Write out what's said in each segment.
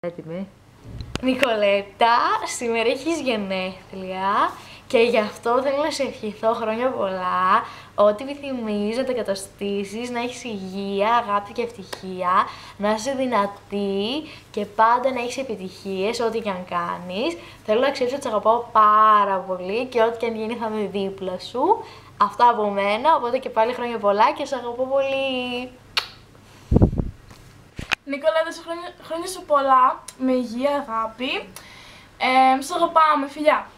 Έτοιμη. Νικολέτα, σήμερα έχεις γενέθλια και γι' αυτό θέλω να σε ευχηθώ χρόνια πολλά. Ό,τι επιθυμείς να τα καταστήσεις, να έχεις υγεία, αγάπη και ευτυχία, να είσαι δυνατή και πάντα να έχεις επιτυχίες, ό,τι και αν κάνεις. Θέλω να ξέρεις ότι σε αγαπάω πάρα πολύ και ό,τι και αν γίνει θα είμαι δίπλα σου. Αυτά από μένα, οπότε και πάλι χρόνια πολλά και σε αγαπώ πολύ. Νικολέτα, χρόνια σου πολλά, με υγεία, αγάπη. Σ' αγαπάμε, φιλιά.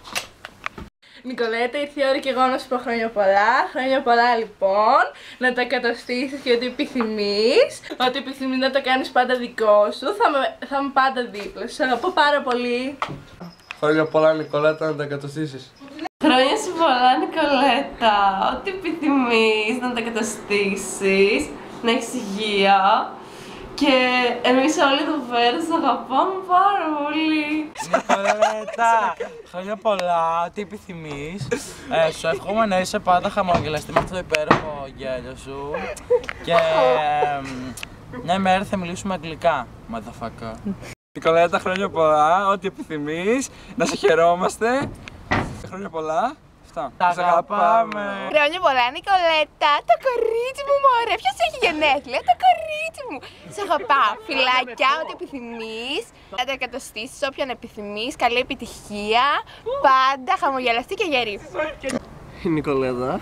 Νικολέτα, ήρθε η ώρα και εγώ να σου πω χρόνια πολλά. Χρόνια πολλά λοιπόν, να τα καταστήσεις και ό,τι επιθυμείς. Ό,τι επιθυμείς να το κάνεις πάντα δικό σου, θα είμαι πάντα δίπλα σου. Σ' αγαπώ πάρα πολύ. Χρόνια πολλά Νικολέτα, να τα καταστήσεις. Χρόνια σου πολλά Νικολέτα, ό,τι επιθυμείς να τα καταστήσεις, να έχεις υγεία. Και εμείς όλοι εδώ πέρα σας αγαπάμε πάρα πολύ. Νικολέτα, χρόνια πολλά, ό,τι επιθυμείς. Σου εύχομαι να είσαι πάντα χαμογελαστή με αυτό το υπέροχο γέλιο σου. Και μια ημέρα θα μιλήσουμε αγγλικά, motherfucker. Νικολέτα, χρόνια πολλά, ό,τι επιθυμείς, να σε χαιρόμαστε. Χρόνια πολλά. Σ' αγαπάμε. Χρόνια πολλά Νικολέτα, το κορίτσι μου μωρέ, ποιος έχει γενέθλια, το κορίτσι μου. Σ' αγαπάω, φιλάκια, ό,τι επιθυμείς, να τα καταστήσεις όποιον επιθυμείς, καλή επιτυχία, πάντα χαμογελαστή και γερή. Νικολέτα,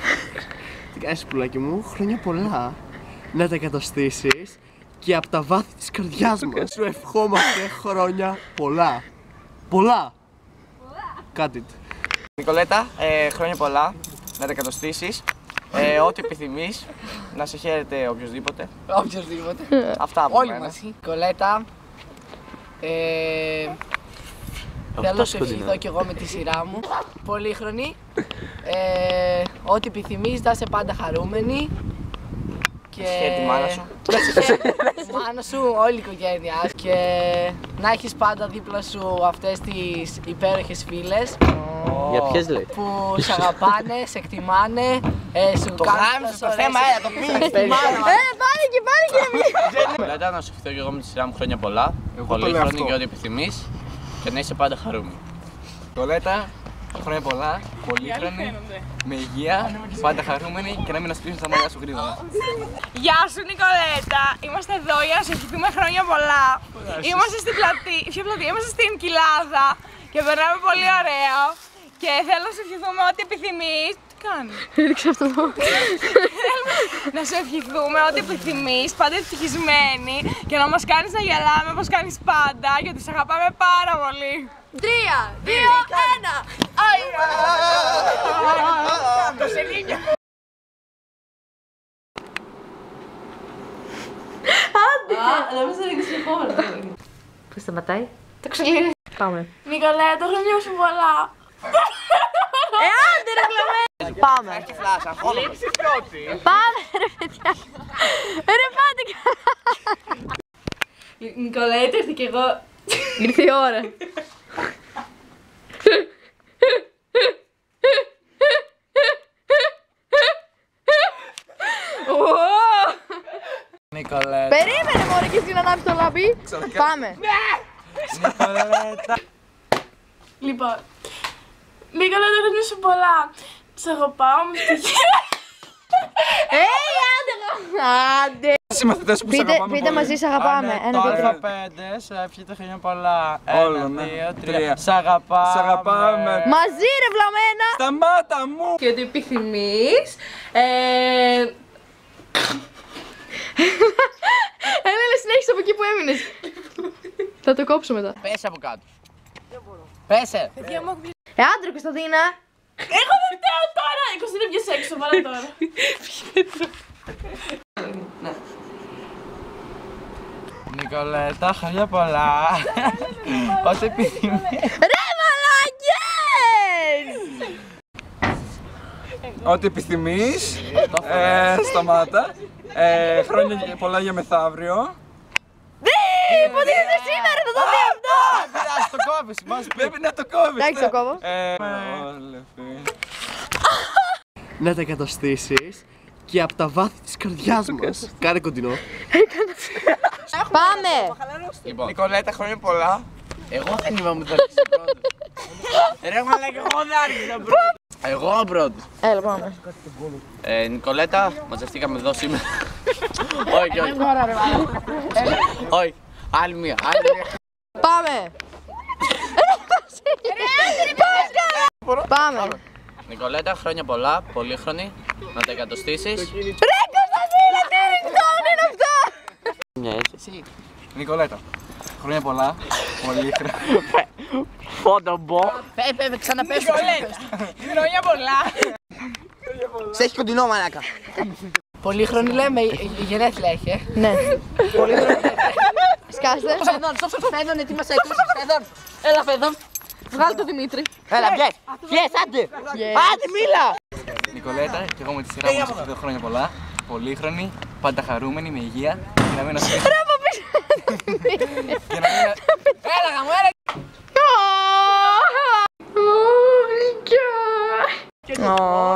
τι κάνεις πουλάκι μου, χρόνια πολλά, να τα καταστήσεις και από τα βάθη της καρδιάς μας σου ευχόμαστε χρόνια πολλά. Πολλά. Κάτι. Νικολέτα, χρόνια πολλά, να τα καταστήσεις, ό,τι επιθυμείς, να σε χαίρεται οποιοδήποτε. Οποιοδήποτε. Αυτά από Όλοι μένα. μαζί. Νικολέτα, θέλω να σε ευχηθώ κι εγώ με τη σειρά μου. Πολύχρονη, ό,τι επιθυμείς, να είσαι πάντα χαρούμενη. Και τη μάνα σου. Τη μάνα σου, όλη η οικογένειά σου. Και να έχεις πάντα δίπλα σου αυτές τις υπέροχες φίλες. Για ποιες λέει? Που σε αγαπάνε, σε εκτιμάνε, σου Το κάνουν γάμισες το θέμα, το πίνεις. Νικολέτα, να σου ευχηθώ και εγώ με τη σειρά μου χρόνια πολλά. Πολύχρονη και ό,τι επιθυμείς. Και να είσαι πάντα χαρούμενη. Νικολέτα, χρόνια πολλά, πολύχρονη, με υγεία, πάντα χαρούμενη και να μην ασπίσουν τα μαλλιά σου γρήγορα. Γεια σου Νικολέτα, είμαστε εδώ για να σου ευχηθούμε χρόνια πολλά. Είμαστε στην πλατεία, είμαστε στην Κοιλάδα και περνάμε πολύ ωραία. Και θέλω να σου ευχηθούμε ό,τι επιθυμείς. Τι κάνεις? Έριξε αυτό εδώ. Να σου ευχηθούμε ό,τι επιθυμείς, πάντα ευτυχισμένοι και να μας κάνεις να γελάμε όπως κάνεις πάντα, γιατί σε αγαπάμε πάρα πολύ. 3, 2, 1. Το σελίδιο. Νόμιζα να ρίξεις χώρο. Πού σταματάει? Το ξελίδι. Πάμε. Νικολέτα, χρόνια σου πολλά. Άντε ρε κλαμμένα. Πάμε. Έχει φλάσα, αγχώνομαι. Πάμε ρε παιδιά. Ρε πάτε καλά. Νικολέτα, ήρθε κι εγώ. Ήρθε η ώρα. Νικολέτα. Περίμενε μωρέ και εσύ να ανάψεις το λάμπι. Πάμε. Νικολέτα. Λοιπόν, Νικολέτα, χρόνια σου πολλά. Σ' αγαπάω με ευτυχία. Άντε. Οι μαθητές που σε αγαπάμε Πείτε πολύ. μαζί σ' αγαπάμε. Ένα, δύο, τρία. 5, σε εύχεται χρόνια πολλά. Όλο, 1, ναι. 2, 3. Τρία. Σ' αγαπάμε. Σ' αγαπάμε. Μαζί ρε βλαμμένα. Σταμάτα μου! Και ό,τι επιθυμείς. Έλα συνέχισε από εκεί που έμεινες. Θα το κόψω μετά. Πέσε από κάτω. Πέσε. Άντρε Κωνσταντίνα. Εγώ δεν φταίω τώρα! 20 δεν βγες έξω, βάλε τώρα. Νικολέτα, χρόνια πολλά. Ό,τι επιθυμείς. Ρε μαλάκες! Ό,τι επιθυμείς, σταμάτα. Χρόνια πολλά για μεθαύριο. Πότε είναι σήμερα, θα το δει αυτό! Πειράζει, το κόβεις. Πρέπει να το κόβεις. Εντάξει, το κόβω. Να τα καταστήσεις και από τα βάθη της καρδιάς μας. Κάνε κοντινό. Πάμε! Λοιπόν, Νικολέτα, χρόνια πολλά. εγώ δεν είμαι μου, θα αρχίσει πρώτος. Ρε μαλάκα, εγώ δεν άρχισα πρώτα. Εγώ ο πρώτος. Έλα, πάμε. Νικολέτα, μαζευτήκαμε εδώ σήμερα. Όχι, όχι. Όχι. Άλλη μία. Πάμε! Πάμε! Νικολέτα, χρόνια πολλά, πολύχρονη, να τα εκατοστήσεις. Ρε Κωνσταντίνε, τι ρισκόν είναι αυτό! Μια έτσι. Νικολέτα, χρόνια πολλά, πολύχρονη. Φόντομπο. Ξαναπες. Χρόνια πολλά. Σε έχει κοντινό μαλάκα. Πολύχρονη λέμε, γενέθλια έχει, Ναι. Σκάστε. Φέδων, ετοίμασε εκτός, Φέδων. Έλα, Φέδων. Βγάλε το Δημήτρη. Έλα, πιες, άντε. Άντε, μίλα. Νικολέτα, και εγώ με τη σειρά μου σας ευχηθώ χρόνια πολλά, πολύχρονη, πάντα χαρούμενη, με υγεία και να μην ασχοληθώ. Έλα, γαμώ, έλα. Ω,